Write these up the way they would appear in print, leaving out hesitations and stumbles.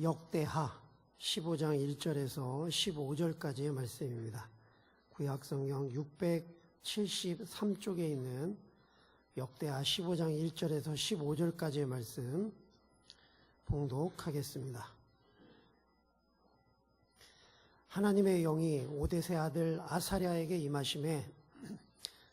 역대하 15장 1절에서 15절까지의 말씀입니다. 구약성경 673쪽에 있는 역대하 15장 1절에서 15절까지의 말씀 봉독하겠습니다. 하나님의 영이 오뎃의 아들 아사랴에게 임하심에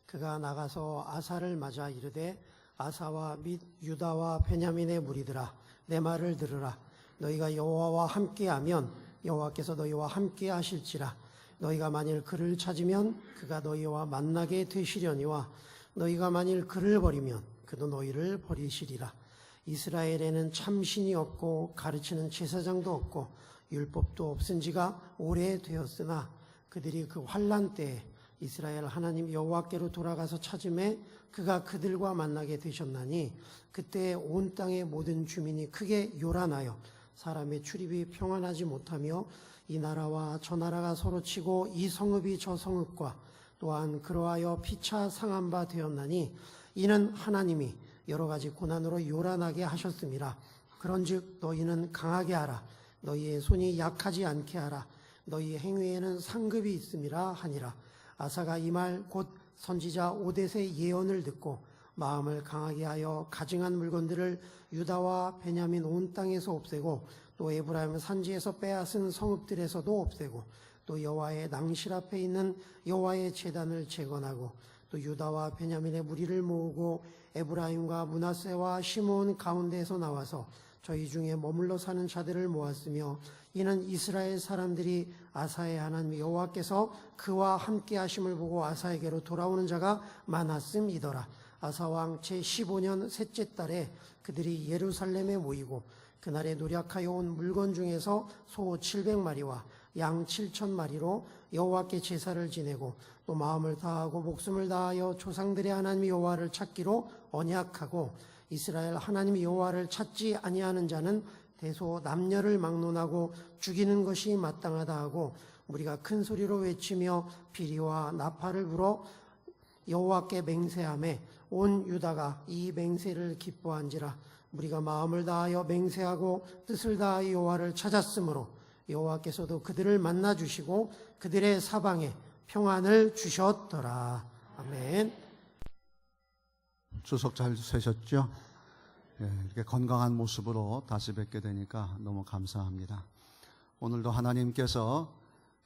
그가 나가서 아사를 맞아 이르되 아사와 및 유다와 베냐민의 무리들아 내 말을 들으라. 너희가 여호와와 함께하면 여호와께서 너희와 함께 하실지라. 너희가 만일 그를 찾으면 그가 너희와 만나게 되시려니와 너희가 만일 그를 버리면 그도 너희를 버리시리라. 이스라엘에는 참신이 없고 가르치는 제사장도 없고 율법도 없은 지가 오래되었으나 그들이 그 환난 때에 이스라엘 하나님 여호와께로 돌아가서 찾음에 그가 그들과 만나게 되셨나니 그때 온 땅의 모든 주민이 크게 요란하여 사람의 출입이 평안하지 못하며 이 나라와 저 나라가 서로 치고 이 성읍이 저 성읍과 또한 그러하여 피차 상한 바 되었나니 이는 하나님이 여러 가지 고난으로 요란하게 하셨음이라. 그런즉 너희는 강하게 하라. 너희의 손이 약하지 않게 하라. 너희의 행위에는 상급이 있음이라 하니라. 아사가 이 말 곧 선지자 오뎃의 예언을 듣고 마음을 강하게 하여 가증한 물건들을 유다와 베냐민 온 땅에서 없애고 또 에브라임 산지에서 빼앗은 성읍들에서도 없애고 또 여호와의 낭실 앞에 있는 여호와의 제단을 재건하고 또 유다와 베냐민의 무리를 모으고 에브라임과 므낫세와 시므온 가운데에서 나와서 저희 중에 머물러 사는 자들을 모았으며 이는 이스라엘 사람들이 아사의 하나님 여호와께서 그와 함께 하심을 보고 아사에게로 돌아오는 자가 많았음이더라. 아사 왕 제15년 셋째 달에 그들이 예루살렘에 모이고 그날에 노력하여 온 물건 중에서 소 700마리와 양 7,000마리로 여호와께 제사를 지내고 또 마음을 다하고 목숨을 다하여 조상들의 하나님 여호와를 찾기로 언약하고 이스라엘 하나님 여호와를 찾지 아니하는 자는 대소 남녀를 막론하고 죽이는 것이 마땅하다 하고 우리가 큰 소리로 외치며 비리와 나팔을 불어 여호와께 맹세하며 온 유다가 이 맹세를 기뻐한지라. 우리가 마음을 다하여 맹세하고 뜻을 다하여 여호와를 찾았으므로 여호와께서도 그들을 만나 주시고 그들의 사방에 평안을 주셨더라. 아멘. 추석 잘 세셨죠? 이렇게 건강한 모습으로 다시 뵙게 되니까 너무 감사합니다. 오늘도 하나님께서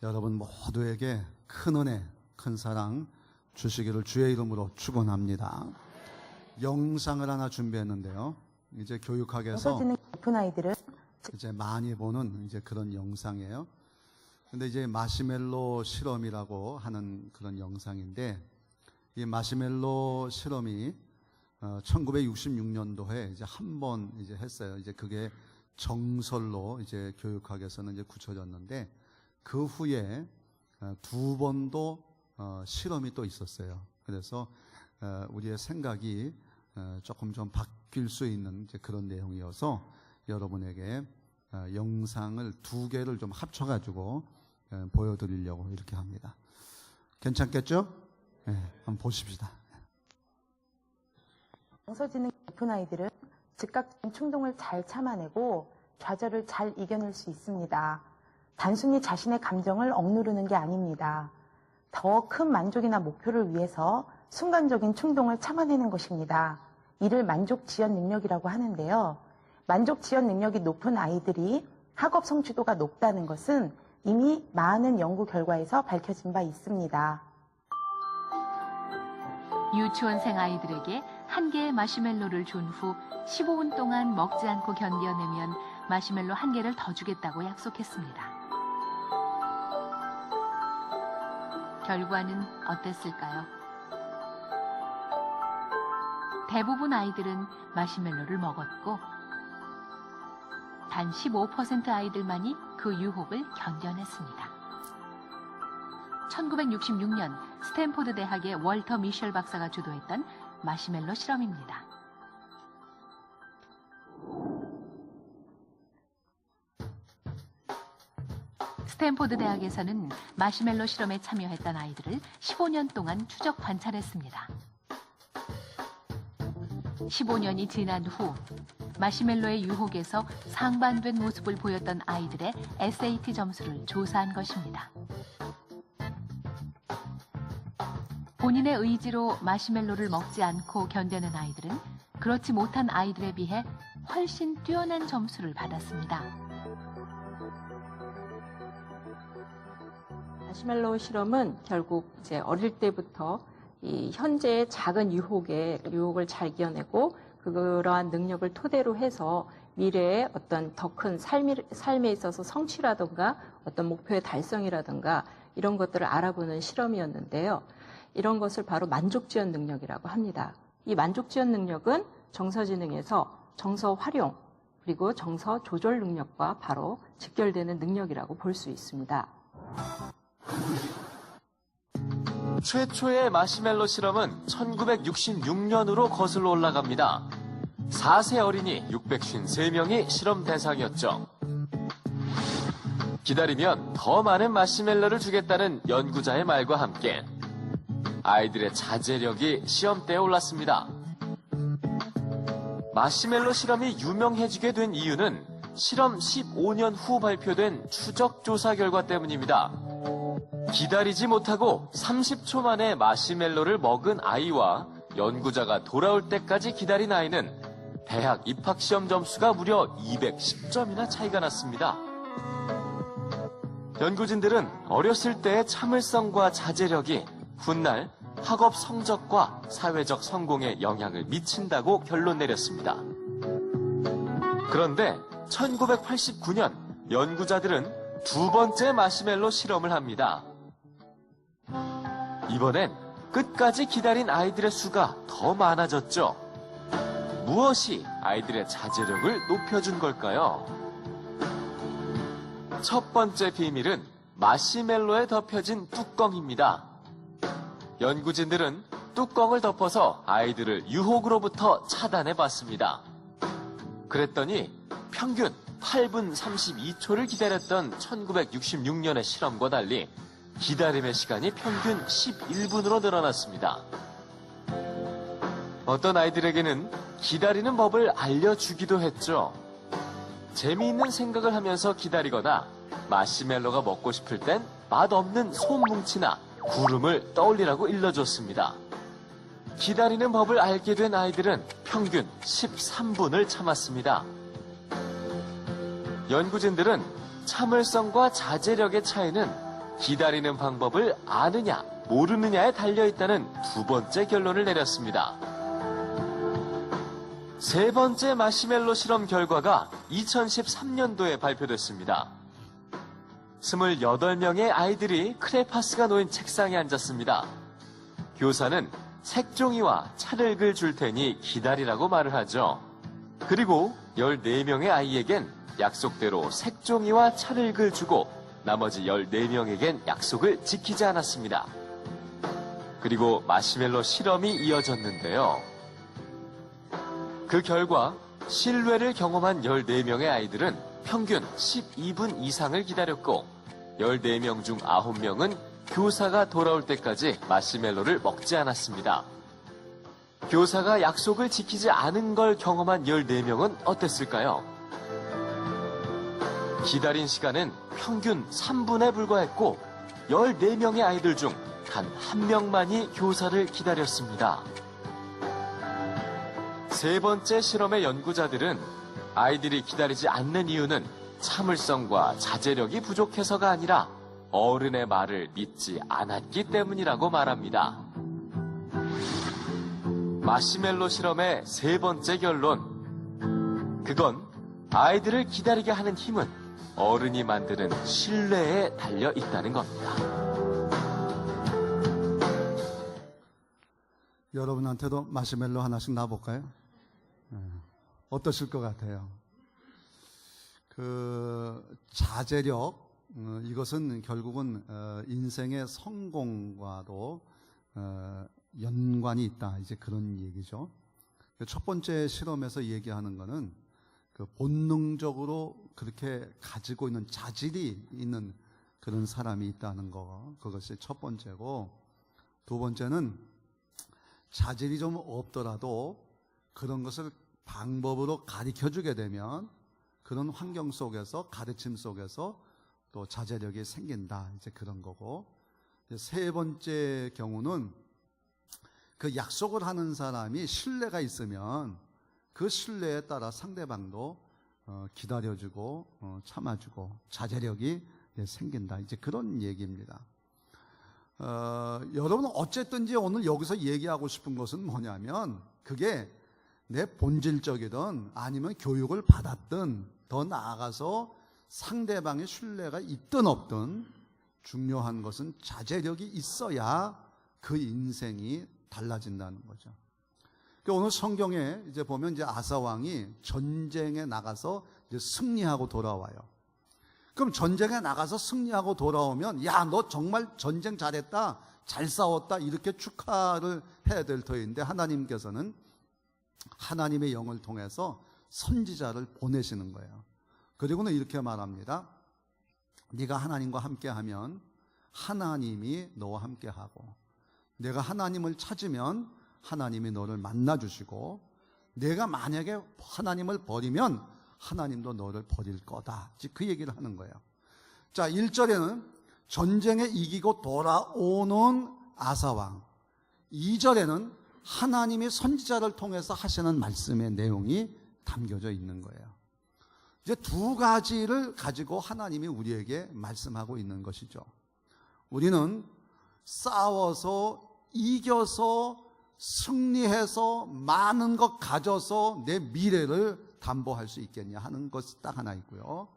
여러분 모두에게 큰 은혜, 큰 사랑 주시기를 주의 이름으로 축원합니다. 영상을 하나 준비했는데요. 이제 교육학에서 높은 아이들을 이제 많이 보는 이제 그런 영상이에요. 근데 이제 마시멜로 실험이라고 하는 그런 영상인데 이 마시멜로 실험이 1966년도에 이제 한 번 이제 했어요. 이제 그게 정설로 이제 교육학에서는 이제 굳혀졌는데 그 후에 두 번도 실험이 또 있었어요. 그래서 우리의 생각이 조금 좀 바뀔 수 있는 이제 그런 내용이어서 여러분에게 영상을 두 개를 좀 합쳐가지고 보여드리려고 이렇게 합니다. 괜찮겠죠? 네, 한번 보십시다. 정서지능이 높은 아이들은 즉각적인 충동을 잘 참아내고 좌절을 잘 이겨낼 수 있습니다. 단순히 자신의 감정을 억누르는 게 아닙니다. 더 큰 만족이나 목표를 위해서 순간적인 충동을 참아내는 것입니다. 이를 만족지연 능력이라고 하는데요. 만족지연 능력이 높은 아이들이 학업 성취도가 높다는 것은 이미 많은 연구 결과에서 밝혀진 바 있습니다. 유치원생 아이들에게 한 개의 마시멜로를 준 후 15분 동안 먹지 않고 견뎌내면 마시멜로 한 개를 더 주겠다고 약속했습니다. 결과는 어땠을까요? 대부분 아이들은 마시멜로를 먹었고 단 15% 아이들만이 그 유혹을 견뎌냈습니다. 1966년 스탠포드 대학의 월터 미셸 박사가 주도했던 마시멜로 실험입니다. 스탠포드 대학에서는 마시멜로 실험에 참여했던 아이들을 15년 동안 추적 관찰했습니다. 15년이 지난 후 마시멜로의 유혹에서 상반된 모습을 보였던 아이들의 SAT 점수를 조사한 것입니다. 본인의 의지로 마시멜로를 먹지 않고 견뎌낸 아이들은 그렇지 못한 아이들에 비해 훨씬 뛰어난 점수를 받았습니다. 마시멜로우 실험은 결국 이제 어릴 때부터 이 현재의 작은 유혹을 잘 이겨내고 그러한 능력을 토대로 해서 미래의 어떤 더 큰 삶에 있어서 성취라든가 어떤 목표의 달성이라든가 이런 것들을 알아보는 실험이었는데요. 이런 것을 바로 만족지원 능력이라고 합니다. 이 만족지원 능력은 정서지능에서 정서 활용 그리고 정서 조절 능력과 바로 직결되는 능력이라고 볼 수 있습니다. 최초의 마시멜로 실험은 1966년으로 거슬러 올라갑니다. 4세 어린이 653명이 실험 대상이었죠. 기다리면 더 많은 마시멜로를 주겠다는 연구자의 말과 함께 아이들의 자제력이 시험대에 올랐습니다. 마시멜로 실험이 유명해지게 된 이유는 실험 15년 후 발표된 추적 조사 결과 때문입니다. 기다리지 못하고 30초 만에 마시멜로를 먹은 아이와 연구자가 돌아올 때까지 기다린 아이는 대학 입학시험 점수가 무려 210점이나 차이가 났습니다. 연구진들은 어렸을 때의 참을성과 자제력이 훗날 학업 성적과 사회적 성공에 영향을 미친다고 결론 내렸습니다. 그런데 1989년 연구자들은 두 번째 마시멜로 실험을 합니다. 이번엔 끝까지 기다린 아이들의 수가 더 많아졌죠. 무엇이 아이들의 자제력을 높여준 걸까요? 첫 번째 비밀은 마시멜로에 덮여진 뚜껑입니다. 연구진들은 뚜껑을 덮어서 아이들을 유혹으로부터 차단해 봤습니다. 그랬더니 평균 8분 32초를 기다렸던 1966년의 실험과 달리 기다림의 시간이 평균 11분으로 늘어났습니다. 어떤 아이들에게는 기다리는 법을 알려주기도 했죠. 재미있는 생각을 하면서 기다리거나 마시멜로가 먹고 싶을 땐 맛없는 솜뭉치나 구름을 떠올리라고 일러줬습니다. 기다리는 법을 알게 된 아이들은 평균 13분을 참았습니다. 연구진들은 참을성과 자제력의 차이는 기다리는 방법을 아느냐, 모르느냐에 달려있다는 두 번째 결론을 내렸습니다. 세 번째 마시멜로 실험 결과가 2013년도에 발표됐습니다. 28명의 아이들이 크레파스가 놓인 책상에 앉았습니다. 교사는 색종이와 찰흙을 줄 테니 기다리라고 말을 하죠. 그리고 14명의 아이에겐 약속대로 색종이와 찰흙을 주고 나머지 14명에겐 약속을 지키지 않았습니다. 그리고 마시멜로 실험이 이어졌는데요. 그 결과 신뢰를 경험한 14명의 아이들은 평균 12분 이상을 기다렸고 14명 중 9명은 교사가 돌아올 때까지 마시멜로를 먹지 않았습니다. 교사가 약속을 지키지 않은 걸 경험한 14명은 어땠을까요? 기다린 시간은 평균 3분에 불과했고 14명의 아이들 중 단 1명만이 교사를 기다렸습니다. 세 번째 실험의 연구자들은 아이들이 기다리지 않는 이유는 참을성과 자제력이 부족해서가 아니라 어른의 말을 믿지 않았기 때문이라고 말합니다. 마시멜로 실험의 세 번째 결론. 그건 아이들을 기다리게 하는 힘은 어른이 만드는 신뢰에 달려 있다는 겁니다. 여러분한테도 마시멜로 하나씩 놔볼까요? 어떠실 것 같아요? 그 자제력, 이것은 결국은 인생의 성공과도 연관이 있다. 이제 그런 얘기죠. 첫 번째 실험에서 얘기하는 거는 그 본능적으로 그렇게 가지고 있는 자질이 있는 그런 사람이 있다는 거. 그것이 첫 번째고, 두 번째는 자질이 좀 없더라도 그런 것을 방법으로 가르쳐 주게 되면 그런 환경 속에서, 가르침 속에서 또 자제력이 생긴다. 이제 그런 거고. 이제 세 번째 경우는 그 약속을 하는 사람이 신뢰가 있으면 그 신뢰에 따라 상대방도 기다려주고 참아주고 자제력이 생긴다. 이제 그런 얘기입니다. 여러분 어쨌든지 오늘 여기서 얘기하고 싶은 것은 뭐냐면 그게 내 본질적이든 아니면 교육을 받았든 더 나아가서 상대방의 신뢰가 있든 없든 중요한 것은 자제력이 있어야 그 인생이 달라진다는 거죠. 오늘 성경에 이제 보면 이제 아사 왕이 전쟁에 나가서 이제 승리하고 돌아와요. 그럼 전쟁에 나가서 승리하고 돌아오면 야, 너 정말 전쟁 잘했다, 잘 싸웠다 이렇게 축하를 해야 될 터인데 하나님께서는 하나님의 영을 통해서 선지자를 보내시는 거예요. 그리고는 이렇게 말합니다. 네가 하나님과 함께하면 하나님이 너와 함께하고 내가 하나님을 찾으면 하나님이 너를 만나주시고 내가 만약에 하나님을 버리면 하나님도 너를 버릴 거다. 그 얘기를 하는 거예요. 자, 1절에는 전쟁에 이기고 돌아오는 아사왕, 2절에는 하나님이 선지자를 통해서 하시는 말씀의 내용이 담겨져 있는 거예요. 이제 두 가지를 가지고 하나님이 우리에게 말씀하고 있는 것이죠. 우리는 싸워서 이겨서 승리해서 많은 것 가져서 내 미래를 담보할 수 있겠냐 하는 것이 딱 하나 있고요.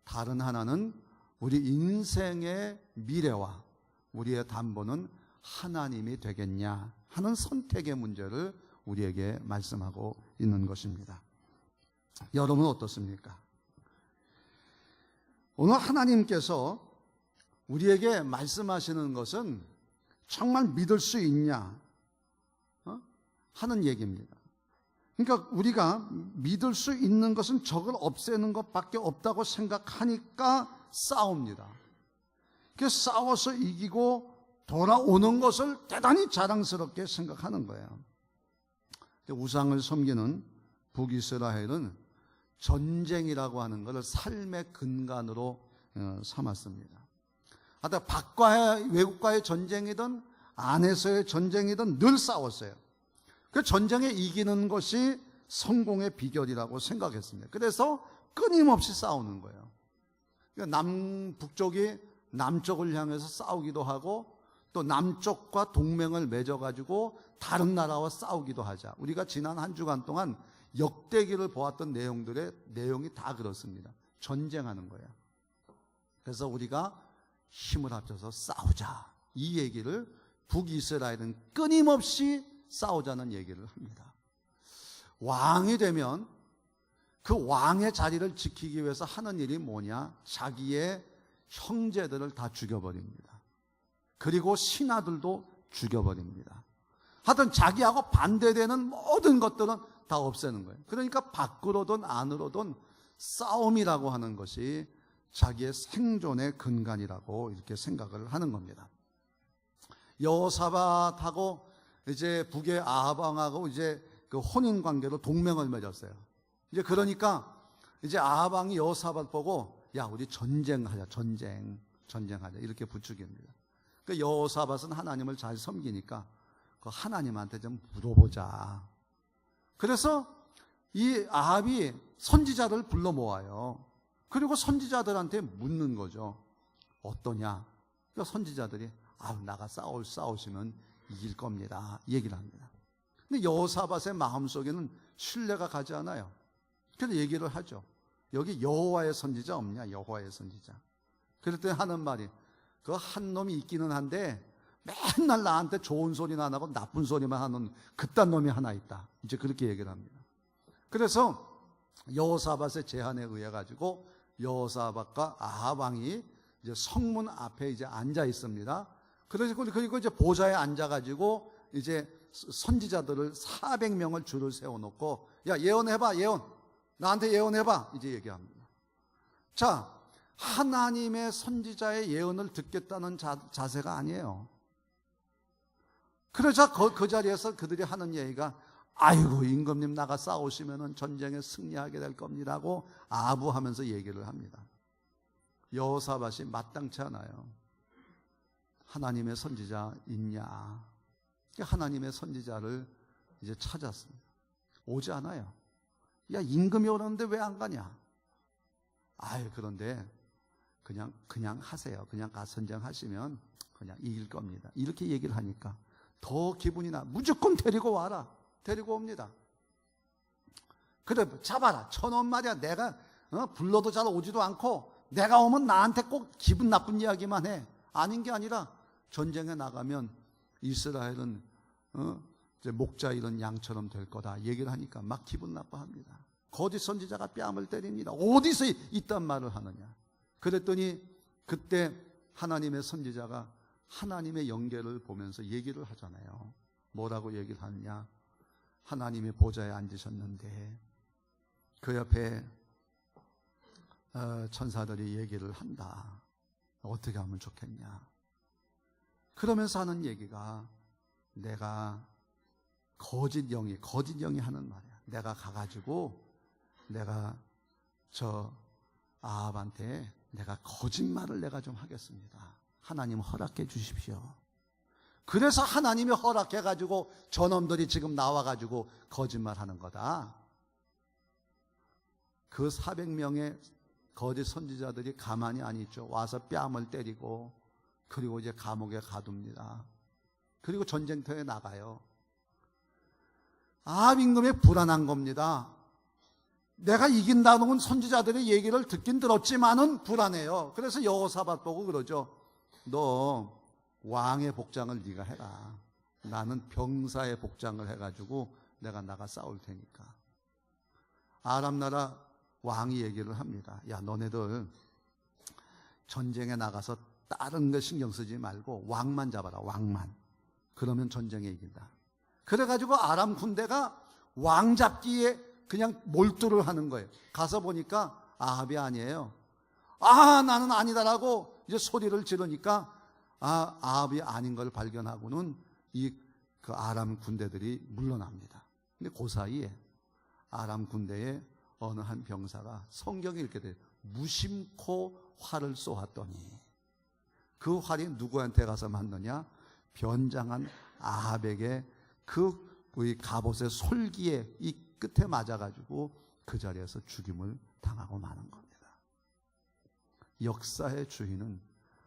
다른 하나는 우리 인생의 미래와 우리의 담보는 하나님이 되겠냐 하는 선택의 문제를 우리에게 말씀하고 있는 것입니다. 여러분은 어떻습니까? 오늘 하나님께서 우리에게 말씀하시는 것은 정말 믿을 수 있냐 하는 얘기입니다. 그러니까 우리가 믿을 수 있는 것은 적을 없애는 것밖에 없다고 생각하니까 싸웁니다. 그래서 싸워서 이기고 돌아오는 것을 대단히 자랑스럽게 생각하는 거예요. 우상을 섬기는 북이스라엘은 전쟁이라고 하는 것을 삶의 근간으로 삼았습니다. 하여튼 밖과의 외국과의 전쟁이든 안에서의 전쟁이든 늘 싸웠어요. 그 전쟁에 이기는 것이 성공의 비결이라고 생각했습니다. 그래서 끊임없이 싸우는 거예요. 북쪽이 남쪽을 향해서 싸우기도 하고 또 남쪽과 동맹을 맺어가지고 다른 나라와 싸우기도 하자. 우리가 지난 한 주간 동안 역대기를 보았던 내용이 다 그렇습니다. 전쟁하는 거예요. 그래서 우리가 힘을 합쳐서 싸우자. 이 얘기를 북이스라엘은 끊임없이 싸우자는 얘기를 합니다. 왕이 되면 그 왕의 자리를 지키기 위해서 하는 일이 뭐냐? 자기의 형제들을 다 죽여버립니다. 그리고 신하들도 죽여버립니다. 하여튼 자기하고 반대되는 모든 것들은 다 없애는 거예요. 그러니까 밖으로든 안으로든 싸움이라고 하는 것이 자기의 생존의 근간이라고 이렇게 생각을 하는 겁니다. 여호사밧하고 이제 북의 아합 왕하고 이제 그 혼인 관계로 동맹을 맺었어요. 이제 그러니까 이제 아합 왕이 여호사밧 보고 야, 우리 전쟁하자, 전쟁하자 이렇게 부추깁니다. 그 여호사밧은 하나님을 잘 섬기니까 그 하나님한테 좀 물어보자. 그래서 이 아합이 선지자를 불러 모아요. 그리고 선지자들한테 묻는 거죠. 어떠냐? 그러니까 선지자들이 나가 싸우시면 이길 겁니다. 이 얘기를 합니다. 근데 여호사밧의 마음속에는 신뢰가 가지 않아요. 그래서 얘기를 하죠. 여기 여호와의 선지자 없냐? 여호와의 선지자. 그럴 때 하는 말이 그 한 놈이 있기는 한데 맨날 나한테 좋은 소리는 안 하고 나쁜 소리만 하는 그딴 놈이 하나 있다. 이제 그렇게 얘기를 합니다. 그래서 여호사밧의 제안에 의해 가지고 여호사밧과 아합 왕이 이제 성문 앞에 이제 앉아 있습니다. 그리고 이제 보좌에 앉아 가지고 이제 선지자들을 400명을 줄을 세워 놓고 야, 예언해봐, 예언. 나한테 예언해봐. 이제 얘기합니다. 자, 하나님의 선지자의 예언을 듣겠다는 자세가 아니에요. 그러자 그 자리에서 그들이 하는 얘기가 아이고 임금님 나가 싸우시면은 전쟁에 승리하게 될 겁니다고 아부하면서 얘기를 합니다. 여호사밧이 마땅치 않아요. 하나님의 선지자 있냐? 하나님의 선지자를 이제 찾았습니다. 오지 않아요. 야 임금이 오는데 왜 안 가냐? 아유 그런데 그냥 하세요. 그냥 가 선정하시면 그냥 이길 겁니다. 이렇게 얘기를 하니까 더 기분이 나. 무조건 데리고 와라. 데리고 옵니다. 그래 잡아라. 저놈 말이야. 내가 불러도 잘 오지도 않고 내가 오면 나한테 꼭 기분 나쁜 이야기만 해. 아닌 게 아니라 전쟁에 나가면 이스라엘은 이제 목자 이런 양처럼 될 거다 얘기를 하니까 막 기분 나빠합니다. 거짓 선지자가 뺨을 때립니다. 어디서 이딴 말을 하느냐. 그랬더니 그때 하나님의 선지자가 하나님의 영계를 보면서 얘기를 하잖아요. 뭐라고 얘기를 하느냐. 하나님의 보좌에 앉으셨는데 그 옆에 천사들이 얘기를 한다. 어떻게 하면 좋겠냐. 그러면서 하는 얘기가 내가 거짓 영이 하는 말이야. 내가 가가지고 내가 저 아합한테 내가 거짓말을 내가 좀 하겠습니다. 하나님 허락해 주십시오. 그래서 하나님이 허락해가지고 저놈들이 지금 나와가지고 거짓말하는 거다. 그 400명의 거짓 선지자들이 가만히 안 있죠. 와서 뺨을 때리고 그리고 이제 감옥에 가둡니다. 그리고 전쟁터에 나가요. 아합 임금이 불안한 겁니다. 내가 이긴다는 선지자들의 얘기를 듣긴 들었지만은 불안해요. 그래서 여호사밧 보고 그러죠. 너 왕의 복장을 네가 해라. 나는 병사의 복장을 해가지고 내가 나가 싸울 테니까. 아람 나라 왕이 얘기를 합니다. 야 너네들 전쟁에 나가서 다른 거 신경 쓰지 말고 왕만 잡아라. 왕만. 그러면 전쟁에 이긴다. 그래가지고 아람 군대가 왕 잡기에 그냥 몰두를 하는 거예요. 가서 보니까 아합이 아니에요. 아 나는 아니다라고 이제 소리를 지르니까 아합이 아닌 걸 발견하고는 그 아람 군대들이 물러납니다. 근데 그 사이에 아람 군대에 어느 한 병사가 성경에 이렇게 돼요. 무심코 활을 쏘았더니 그 활이 누구한테 가서 맞느냐? 변장한 아합에게 그 갑옷의 솔기에 이 끝에 맞아가지고 그 자리에서 죽임을 당하고 마는 겁니다. 역사의 주인은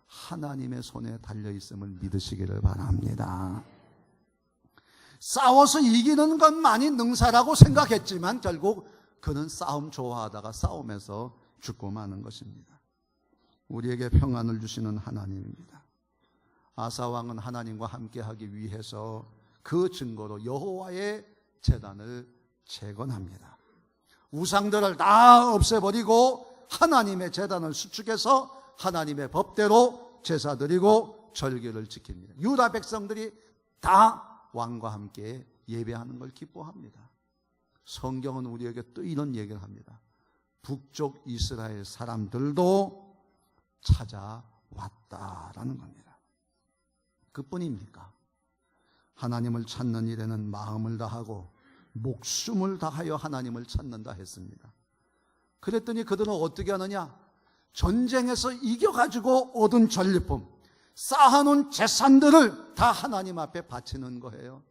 하나님의 손에 달려있음을 믿으시기를 바랍니다. 싸워서 이기는 것만이 능사라고 생각했지만 결국 그는 싸움 좋아하다가 싸움에서 죽고 마는 것입니다. 우리에게 평안을 주시는 하나님입니다. 아사 왕은 하나님과 함께하기 위해서 그 증거로 여호와의 제단을 재건합니다. 우상들을 다 없애버리고 하나님의 제단을 수축해서 하나님의 법대로 제사 드리고 절기를 지킵니다. 유다 백성들이 다 왕과 함께 예배하는 걸 기뻐합니다. 성경은 우리에게 또 이런 얘기를 합니다. 북쪽 이스라엘 사람들도 찾아왔다라는 겁니다. 그뿐입니까? 하나님을 찾는 일에는 마음을 다하고 목숨을 다하여 하나님을 찾는다 했습니다. 그랬더니 그들은 어떻게 하느냐? 전쟁에서 이겨가지고 얻은 전리품, 쌓아놓은 재산들을 다 하나님 앞에 바치는 거예요.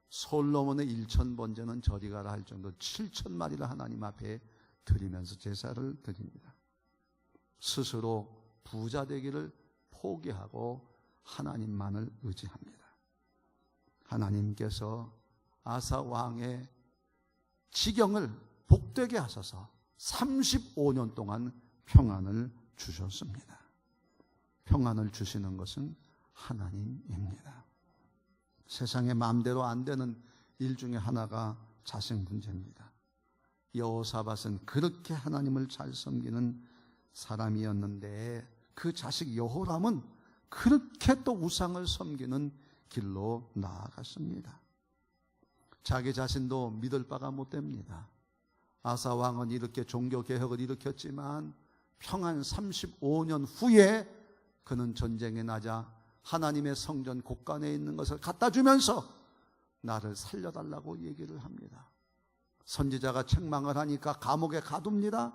솔로몬의 1000번제는 저리 가라 할 정도 7000마리를 하나님 앞에 드리면서 제사를 드립니다. 스스로 부자 되기를 포기하고 하나님만을 의지합니다. 하나님께서 아사 왕의 지경을 복되게 하셔서 35년 동안 평안을 주셨습니다. 평안을 주시는 것은 하나님입니다. 세상의 마음대로 안 되는 일 중에 하나가 자식 문제입니다. 여호사밧은 그렇게 하나님을 잘 섬기는 사람이었는데 그 자식 여호람은 그렇게 또 우상을 섬기는 길로 나아갔습니다. 자기 자신도 믿을 바가 못 됩니다. 아사 왕은 이렇게 종교개혁을 일으켰지만 평안 35년 후에 그는 전쟁에 나자 하나님의 성전 곳간에 있는 것을 갖다 주면서 나를 살려달라고 얘기를 합니다. 선지자가 책망을 하니까 감옥에 가둡니다.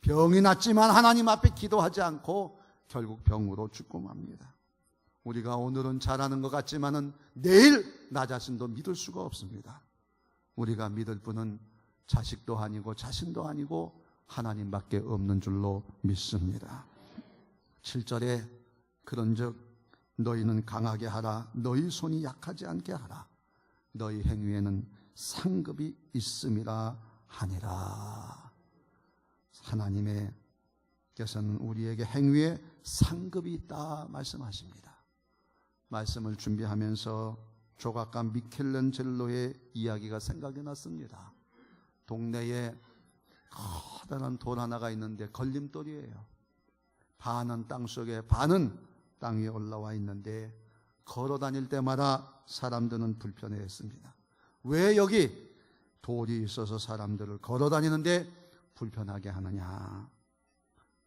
병이 났지만 하나님 앞에 기도하지 않고 결국 병으로 죽고 맙니다. 우리가 오늘은 잘하는 것 같지만은 내일 나 자신도 믿을 수가 없습니다. 우리가 믿을 분은 자식도 아니고 자신도 아니고 하나님밖에 없는 줄로 믿습니다. 7절에 그런즉 너희는 강하게 하라. 너희 손이 약하지 않게 하라. 너희 행위에는 상급이 있음이라 하니라. 하나님께서는 우리에게 행위에 상급이 있다 말씀하십니다. 말씀을 준비하면서 조각가 미켈란젤로의 이야기가 생각이 났습니다. 동네에 커다란 돌 하나가 있는데 걸림돌이에요. 반은 땅속에 반은 땅 위에 올라와 있는데 걸어 다닐 때마다 사람들은 불편해했습니다. 왜 여기 돌이 있어서 사람들을 걸어 다니는데 불편하게 하느냐.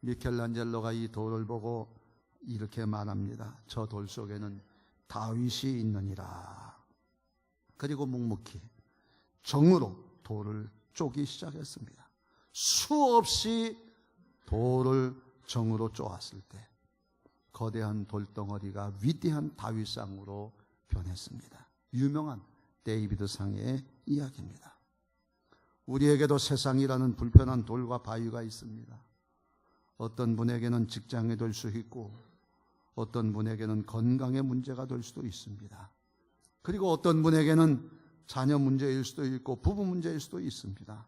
미켈란젤로가 이 돌을 보고 이렇게 말합니다. 저 돌 속에는 다윗이 있느니라. 그리고 묵묵히 정으로 돌을 쪼기 시작했습니다. 수없이 돌을 정으로 쪼았을 때 거대한 돌덩어리가 위대한 다윗상으로 변했습니다. 유명한 데이비드상의 이야기입니다. 우리에게도 세상이라는 불편한 돌과 바위가 있습니다. 어떤 분에게는 직장이 될 수 있고 어떤 분에게는 건강의 문제가 될 수도 있습니다. 그리고 어떤 분에게는 자녀 문제일 수도 있고 부부 문제일 수도 있습니다.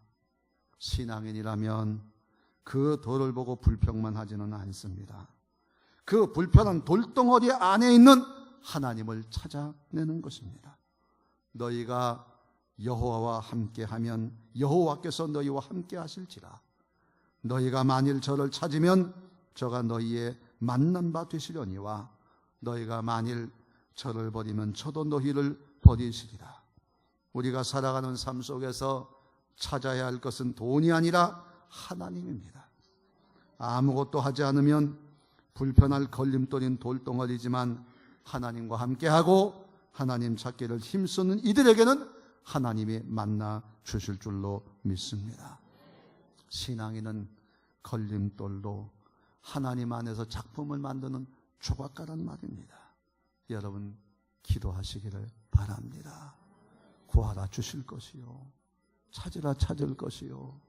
신앙인이라면 그 돌을 보고 불평만 하지는 않습니다. 그 불편한 돌덩어리 안에 있는 하나님을 찾아내는 것입니다. 너희가 여호와와 함께하면 여호와께서 너희와 함께 하실지라. 너희가 만일 저를 찾으면 저가 너희의 만난 바 되시려니와 너희가 만일 저를 버리면 저도 너희를 버리시리라. 우리가 살아가는 삶 속에서 찾아야 할 것은 돈이 아니라 하나님입니다. 아무것도 하지 않으면 불편할 걸림돌인 돌덩어리지만 하나님과 함께하고 하나님 찾기를 힘쓰는 이들에게는 하나님이 만나 주실 줄로 믿습니다. 신앙인은 걸림돌로 하나님 안에서 작품을 만드는 조각가란 말입니다. 여러분 기도하시기를 바랍니다. 구하라 주실 것이요 찾으라 찾을 것이요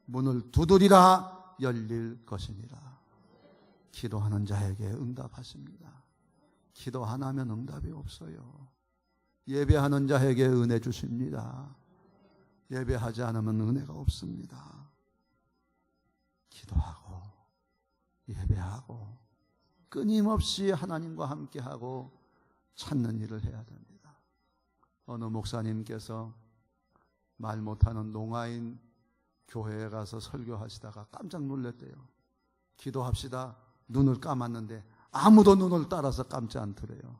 문을 두드리라 열릴 것이니라. 기도하는 자에게 응답하십니다. 기도 안 하면 응답이 없어요. 예배하는 자에게 은혜 주십니다. 예배하지 않으면 은혜가 없습니다. 기도하고 예배하고 끊임없이 하나님과 함께하고 찾는 일을 해야 됩니다. 어느 목사님께서 말 못하는 농아인 교회에 가서 설교하시다가 깜짝 놀랐대요. 기도합시다. 눈을 감았는데 아무도 눈을 따라서 감지 않더래요.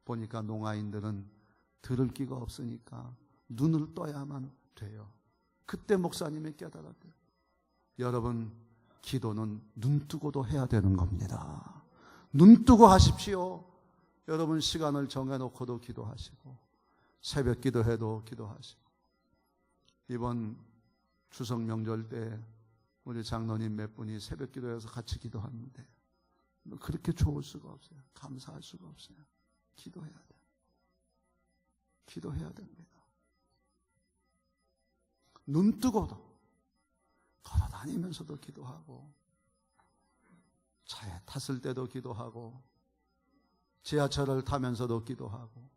보니까 농아인들은 들을 기가 없으니까 눈을 떠야만 돼요. 그때 목사님이 깨달았대요. 여러분 기도는 눈 뜨고도 해야 되는 겁니다. 눈 뜨고 하십시오. 여러분 시간을 정해놓고도 기도하시고 새벽 기도해도 기도하시고 이번 추석 명절 때 우리 장로님 몇 분이 새벽 기도해서 같이 기도하는데 그렇게 좋을 수가 없어요. 감사할 수가 없어요. 기도해야 돼요. 기도해야 됩니다. 눈 뜨고도 걸어 다니면서도 기도하고 차에 탔을 때도 기도하고 지하철을 타면서도 기도하고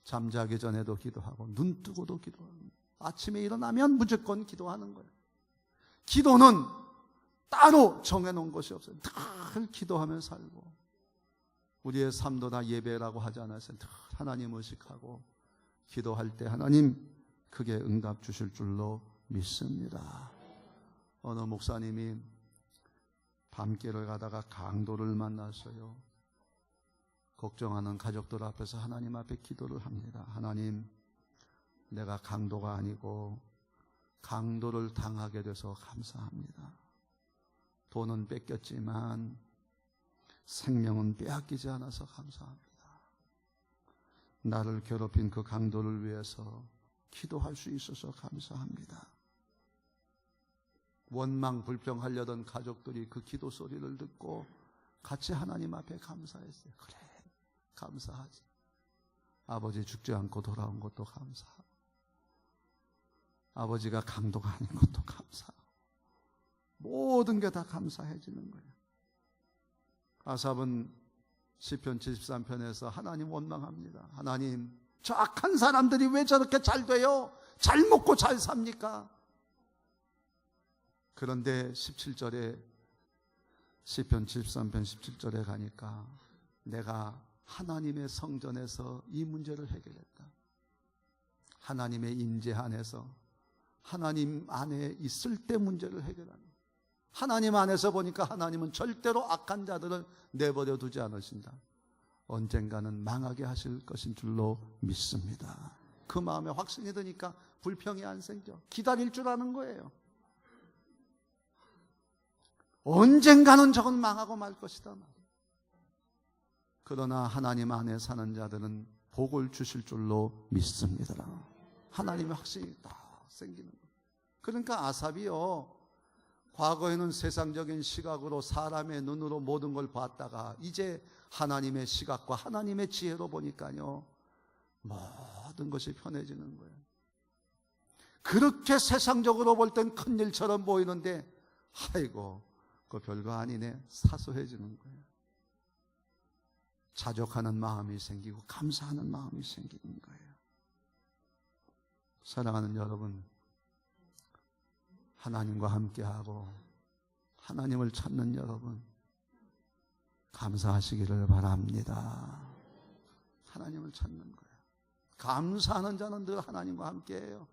잠자기 전에도 기도하고 눈 뜨고도 기도하고 아침에 일어나면 무조건 기도하는 거예요. 기도는 따로 정해놓은 것이 없어요. 늘 기도하며 살고 우리의 삶도 다 예배라고 하지 않았어요. 늘 하나님 의식하고 기도할 때 하나님 크게 응답 주실 줄로 믿습니다. 어느 목사님이 밤길을 가다가 강도를 만났어요. 걱정하는 가족들 앞에서 하나님 앞에 기도를 합니다. 하나님, 내가 강도가 아니고 강도를 당하게 돼서 감사합니다. 돈은 뺏겼지만 생명은 빼앗기지 않아서 감사합니다. 나를 괴롭힌 그 강도를 위해서 기도할 수 있어서 감사합니다. 원망 불평하려던 가족들이 그 기도 소리를 듣고 같이 하나님 앞에 감사했어요. 그래, 감사하지. 아버지 죽지 않고 돌아온 것도 감사하고, 아버지가 강도가 아닌 것도 감사하고, 모든 게 다 감사해지는 거예요. 아삽은 시편 73편에서 하나님 원망합니다. 하나님, 저 악한 사람들이 왜 저렇게 잘 돼요? 잘 먹고 잘 삽니까? 그런데 17절에, 시편 73편 17절에 가니까 내가 하나님의 성전에서 이 문제를 해결했다. 하나님의 임재 안에서 하나님 안에 있을 때 문제를 해결하는, 하나님 안에서 보니까 하나님은 절대로 악한 자들을 내버려 두지 않으신다. 언젠가는 망하게 하실 것인 줄로 믿습니다. 그 마음에 확신이 드니까 불평이 안 생겨. 기다릴 줄 아는 거예요. 언젠가는 저건 망하고 말 것이다. 그러나 하나님 안에 사는 자들은 복을 주실 줄로 믿습니다. 하나님의 확신이 딱 생기는 거예요. 그러니까 아삽이요, 과거에는 세상적인 시각으로 사람의 눈으로 모든 걸 봤다가 이제 하나님의 시각과 하나님의 지혜로 보니까요, 모든 것이 편해지는 거예요. 그렇게 세상적으로 볼 땐 큰일처럼 보이는데 아이고 그거 별거 아니네, 사소해지는 거예요. 자족하는 마음이 생기고 감사하는 마음이 생기는 거예요. 사랑하는 여러분, 하나님과 함께하고 하나님을 찾는 여러분, 감사하시기를 바랍니다. 하나님을 찾는 거예요. 감사하는 자는 늘 하나님과 함께해요.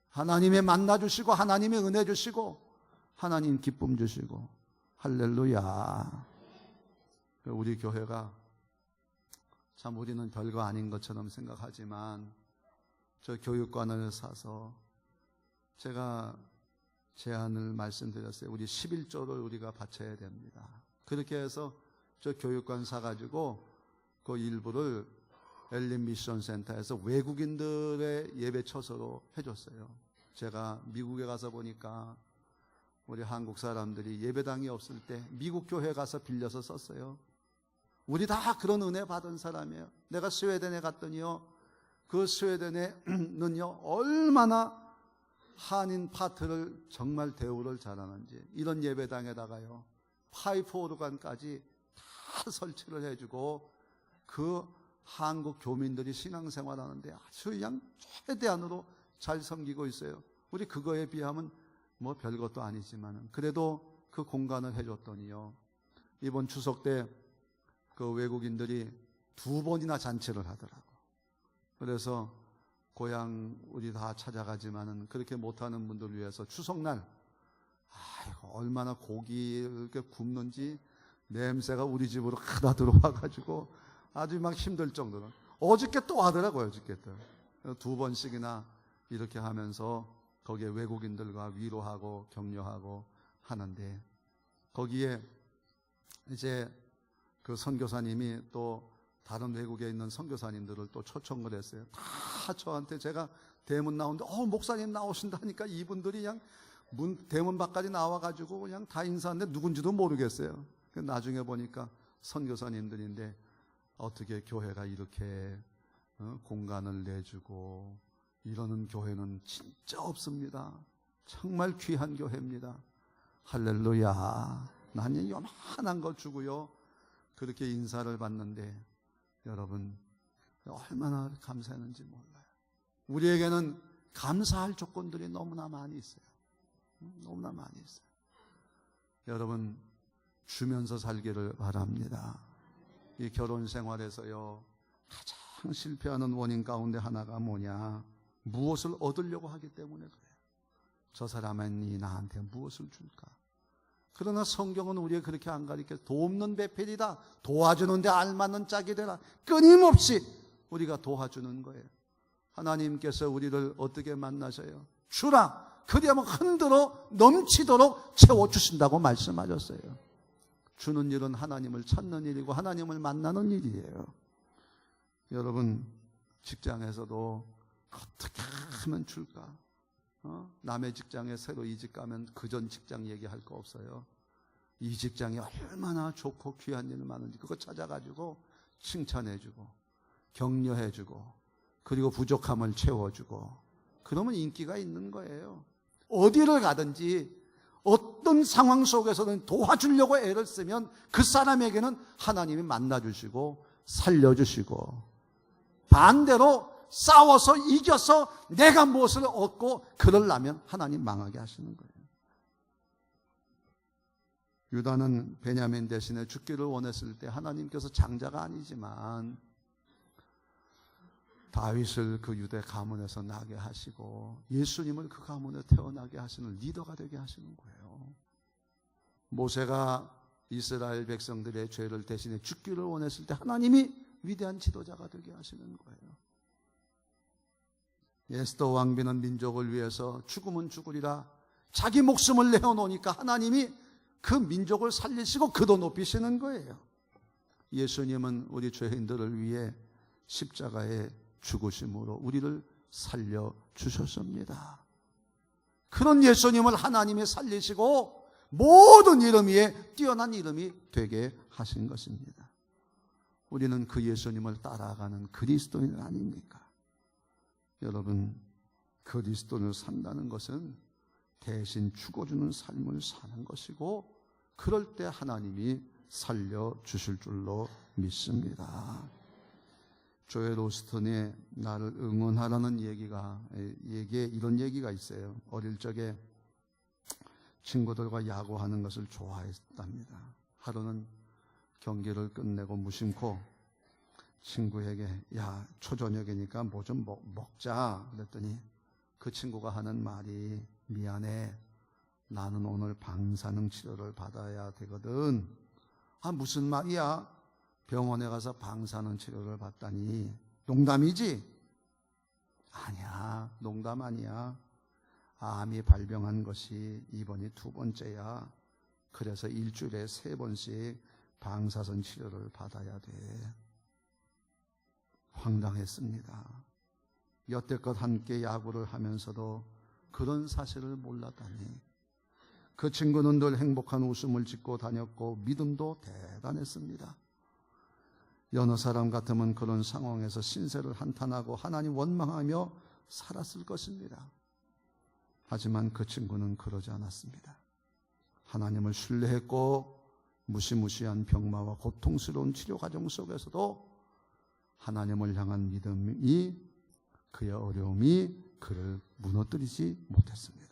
하나님의 만나주시고 하나님의 은혜 주시고 하나님 기쁨 주시고, 할렐루야. 우리 교회가 참 우리는 별거 아닌 것처럼 생각하지만 저 교육관을 사서 제가 제안을 말씀드렸어요. 우리 11조를 우리가 바쳐야 됩니다. 그렇게 해서 저 교육관 사가지고 그 일부를 엘린 미션 센터에서 외국인들의 예배 처소로 해줬어요. 제가 미국에 가서 보니까 우리 한국 사람들이 예배당이 없을 때 미국 교회 가서 빌려서 썼어요. 우리 다 그런 은혜 받은 사람이에요. 내가 스웨덴에 갔더니요, 그 스웨덴에는요 얼마나 한인 파트를 정말 대우를 잘하는지, 이런 예배당에다가요 파이프 오르간까지 다 설치를 해주고 그 한국 교민들이 신앙생활하는데 아주 그냥 최대한으로 잘 섬기고 있어요. 우리 그거에 비하면 뭐 별것도 아니지만 그래도 그 공간을 해줬더니요, 이번 추석 때 그 외국인들이 2번이나 잔치를 하더라고. 그래서 고향 우리 다 찾아가지만은 그렇게 못하는 분들을 위해서 추석날, 아이고 얼마나 고기를 이렇게 굽는지 냄새가 우리 집으로 크다 들어와가지고 아주 막 힘들 정도로. 어저께 또 하더라고요. 어저께 또 2번씩이나 이렇게 하면서 거기에 외국인들과 위로하고 격려하고 하는데, 거기에 이제 그 선교사님이 또 다른 외국에 있는 선교사님들을 또 초청을 했어요. 다 저한테, 제가 대문 나오는데 목사님 나오신다니까 이분들이 그냥 대문 밖까지 나와가지고 그냥 다 인사하는데 누군지도 모르겠어요. 나중에 보니까 선교사님들인데 어떻게 교회가 이렇게 공간을 내주고 이러는 교회는 진짜 없습니다. 정말 귀한 교회입니다. 할렐루야. 나는 요만한 거 주고요 그렇게 인사를 받는데 여러분 얼마나 감사했는지 몰라요. 우리에게는 감사할 조건들이 너무나 많이 있어요. 너무나 많이 있어요. 여러분 주면서 살기를 바랍니다. 이 결혼 생활에서요 가장 실패하는 원인 가운데 하나가 뭐냐, 무엇을 얻으려고 하기 때문에 그래요. 저 사람은 나한테 무엇을 줄까? 그러나 성경은 우리에게 그렇게 안 가르쳐. 돕는 배필이다. 도와주는데 알맞는 짝이 되라. 끊임없이 우리가 도와주는 거예요. 하나님께서 우리를 어떻게 만나셔요? 주라. 그리하면 흔들어 넘치도록 채워주신다고 말씀하셨어요. 주는 일은 하나님을 찾는 일이고 하나님을 만나는 일이에요. 여러분 직장에서도 어떻게 하면 줄까? 남의 직장에 새로 이직 가면 그 전 직장 얘기할 거 없어요. 이 직장이 얼마나 좋고 귀한 일이 많은지 그거 찾아가지고 칭찬해주고 격려해주고 그리고 부족함을 채워주고 그러면 인기가 있는 거예요. 어디를 가든지 어떤 상황 속에서는 도와주려고 애를 쓰면 그 사람에게는 하나님이 만나주시고 살려주시고, 반대로 싸워서 이겨서 내가 무엇을 얻고 그러려면 하나님 망하게 하시는 거예요. 유다는 베냐민 대신에 죽기를 원했을 때 하나님께서 장자가 아니지만 다윗을 그 유대 가문에서 나게 하시고 예수님을 그 가문에 태어나게 하시는 리더가 되게 하시는 거예요. 모세가 이스라엘 백성들의 죄를 대신해 죽기를 원했을 때 하나님이 위대한 지도자가 되게 하시는 거예요. 에스더 왕비는 민족을 위해서 죽으면 죽으리라 자기 목숨을 내어놓으니까 하나님이 그 민족을 살리시고 그도 높이시는 거예요. 예수님은 우리 죄인들을 위해 십자가에 죽으심으로 우리를 살려주셨습니다. 그런 예수님을 하나님이 살리시고 모든 이름 위에 뛰어난 이름이 되게 하신 것입니다. 우리는 그 예수님을 따라가는 그리스도인 아닙니까? 여러분, 그리스도를 산다는 것은 대신 죽어주는 삶을 사는 것이고 그럴 때 하나님이 살려주실 줄로 믿습니다. 조엘 오스틴이 나를 응원하라는 얘기에 이런 얘기가 있어요. 어릴 적에 친구들과 야구하는 것을 좋아했답니다. 하루는 경기를 끝내고 무심코 친구에게 야 초저녁이니까 뭐 좀 먹자 그랬더니 그 친구가 하는 말이 미안해 나는 오늘 방사능 치료를 받아야 되거든. 아 무슨 말이야? 병원에 가서 방사능 치료를 받다니 농담이지? 아니야 농담 아니야. 암이 발병한 것이 이번이 2번째야. 그래서 일주일에 3번씩 방사선 치료를 받아야 돼. 황당했습니다. 여태껏 함께 야구를 하면서도 그런 사실을 몰랐다니. 그 친구는 늘 행복한 웃음을 짓고 다녔고 믿음도 대단했습니다. 여느 사람 같으면 그런 상황에서 신세를 한탄하고 하나님 원망하며 살았을 것입니다. 하지만 그 친구는 그러지 않았습니다. 하나님을 신뢰했고 무시무시한 병마와 고통스러운 치료 과정 속에서도 하나님을 향한 믿음이 그의 어려움이 그를 무너뜨리지 못했습니다.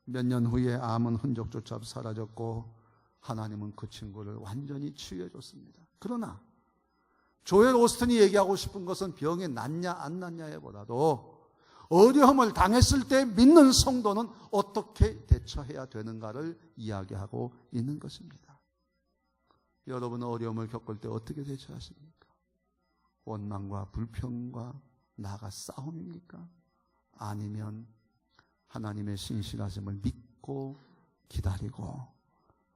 몇 년 후에 암은 흔적조차 사라졌고 하나님은 그 친구를 완전히 치유해 줬습니다. 그러나 조엘 오스틴이 얘기하고 싶은 것은 병이 낫냐 안 낫냐에 보다도 어려움을 당했을 때 믿는 성도는 어떻게 대처해야 되는가를 이야기하고 있는 것입니다. 여러분은 어려움을 겪을 때 어떻게 대처하십니까? 원망과 불평과 나아가 싸움입니까? 아니면 하나님의 신실하심을 믿고 기다리고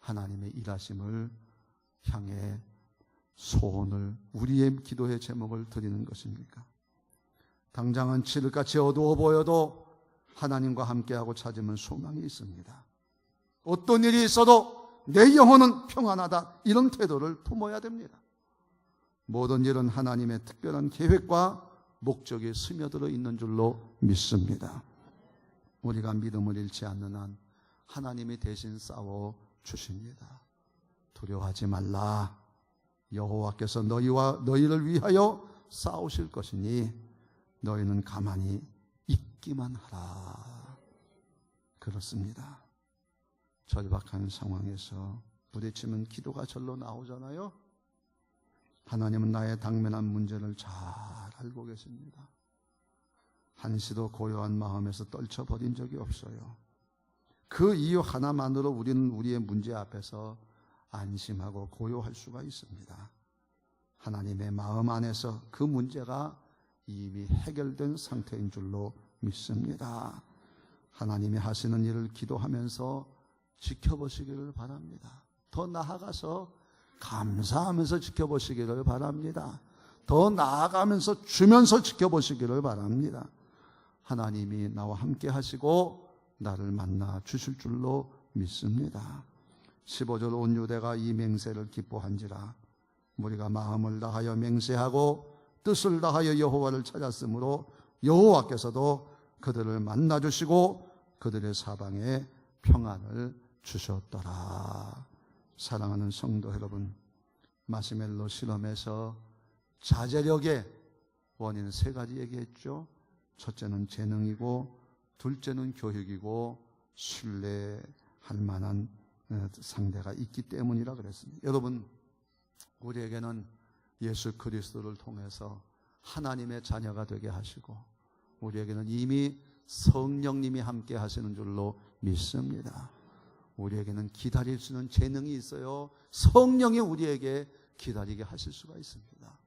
하나님의 일하심을 향해 소원을 우리의 기도의 제목을 드리는 것입니까? 당장은 칠흑같이 어두워 보여도 하나님과 함께하고 찾으면 소망이 있습니다. 어떤 일이 있어도 내 영혼은 평안하다 이런 태도를 품어야 됩니다. 모든 일은 하나님의 특별한 계획과 목적이 스며들어 있는 줄로 믿습니다. 우리가 믿음을 잃지 않는 한 하나님이 대신 싸워 주십니다. 두려워하지 말라. 여호와께서 너희를 위하여 싸우실 것이니 너희는 가만히 있기만 하라. 그렇습니다. 절박한 상황에서 부딪히면 기도가 절로 나오잖아요. 하나님은 나의 당면한 문제를 잘 알고 계십니다. 한시도 고요한 마음에서 떨쳐버린 적이 없어요. 그 이유 하나만으로 우리는 우리의 문제 앞에서 안심하고 고요할 수가 있습니다. 하나님의 마음 안에서 그 문제가 이미 해결된 상태인 줄로 믿습니다. 하나님이 하시는 일을 기도하면서 지켜보시기를 바랍니다. 더 나아가서 감사하면서 지켜보시기를 바랍니다. 더 나아가면서 주면서 지켜보시기를 바랍니다. 하나님이 나와 함께 하시고 나를 만나 주실 줄로 믿습니다. 15절 온 유대가 이 맹세를 기뻐한지라. 우리가 마음을 다하여 맹세하고 뜻을 다하여 여호와를 찾았으므로 여호와께서도 그들을 만나 주시고 그들의 사방에 평안을 주셨더라. 사랑하는 성도 여러분, 마시멜로 실험에서 자제력의 원인은 세 가지 얘기했죠. 첫째는 재능이고, 둘째는 교육이고, 신뢰할 만한 상대가 있기 때문이라 그랬습니다. 여러분, 우리에게는 예수 그리스도를 통해서 하나님의 자녀가 되게 하시고, 우리에게는 이미 성령님이 함께 하시는 줄로 믿습니다. 우리에게는 기다릴 수 있는 재능이 있어요. 성령이 우리에게 기다리게 하실 수가 있습니다.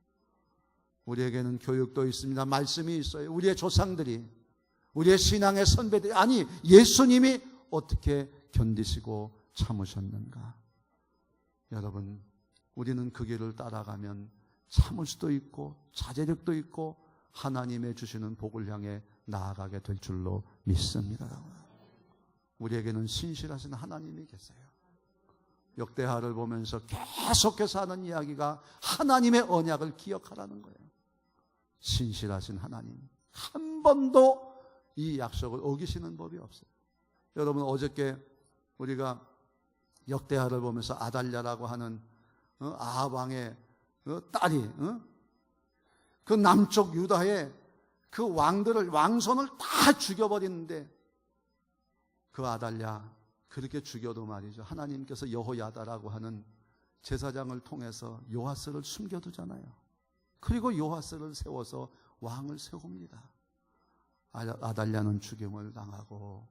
우리에게는 교육도 있습니다. 말씀이 있어요. 우리의 조상들이, 우리의 신앙의 선배들이, 아니 예수님이 어떻게 견디시고 참으셨는가. 여러분, 우리는 그 길을 따라가면 참을 수도 있고 자제력도 있고 하나님의 주시는 복을 향해 나아가게 될 줄로 믿습니다. 우리에게는 신실하신 하나님이 계세요. 역대하를 보면서 계속해서 하는 이야기가 하나님의 언약을 기억하라는 거예요. 신실하신 하나님, 한 번도 이 약속을 어기시는 법이 없어요. 여러분, 어저께 우리가 역대하를 보면서 아달랴라고 하는 아합 왕의 딸이 그 남쪽 유다의 그 왕들을, 왕손을 다 죽여버리는데, 그 아달랴 그렇게 죽여도 말이죠, 하나님께서 여호야다라고 하는 제사장을 통해서 요아스를 숨겨두잖아요. 그리고 요아스를 세워서 왕을 세웁니다. 아달랴는 죽임을 당하고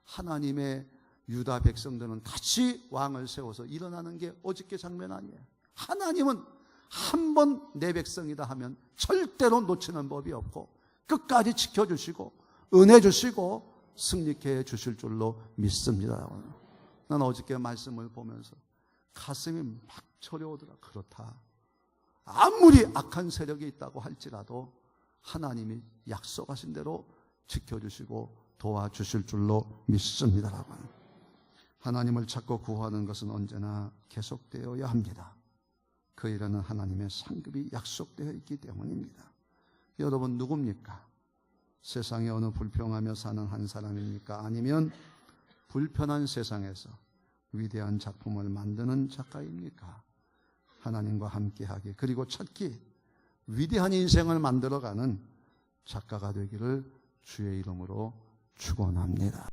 하나님의 유다 백성들은 다시 왕을 세워서 일어나는 게 어저께 장면 아니에요. 하나님은 한 번 내 백성이다 하면 절대로 놓치는 법이 없고 끝까지 지켜주시고 은혜 주시고 승리케 해 주실 줄로 믿습니다. 난 어저께 말씀을 보면서 가슴이 막 저려오더라. 그렇다. 아무리 악한 세력이 있다고 할지라도 하나님이 약속하신 대로 지켜주시고 도와주실 줄로 믿습니다. 하나님을 찾고 구하는 것은 언제나 계속되어야 합니다. 그 일에는 하나님의 상급이 약속되어 있기 때문입니다. 여러분, 누굽니까? 세상에 어느 불평하며 사는 한 사람입니까? 아니면 불편한 세상에서 위대한 작품을 만드는 작가입니까? 하나님과 함께하기, 그리고 찾기, 위대한 인생을 만들어가는 작가가 되기를 주의 이름으로 축원합니다.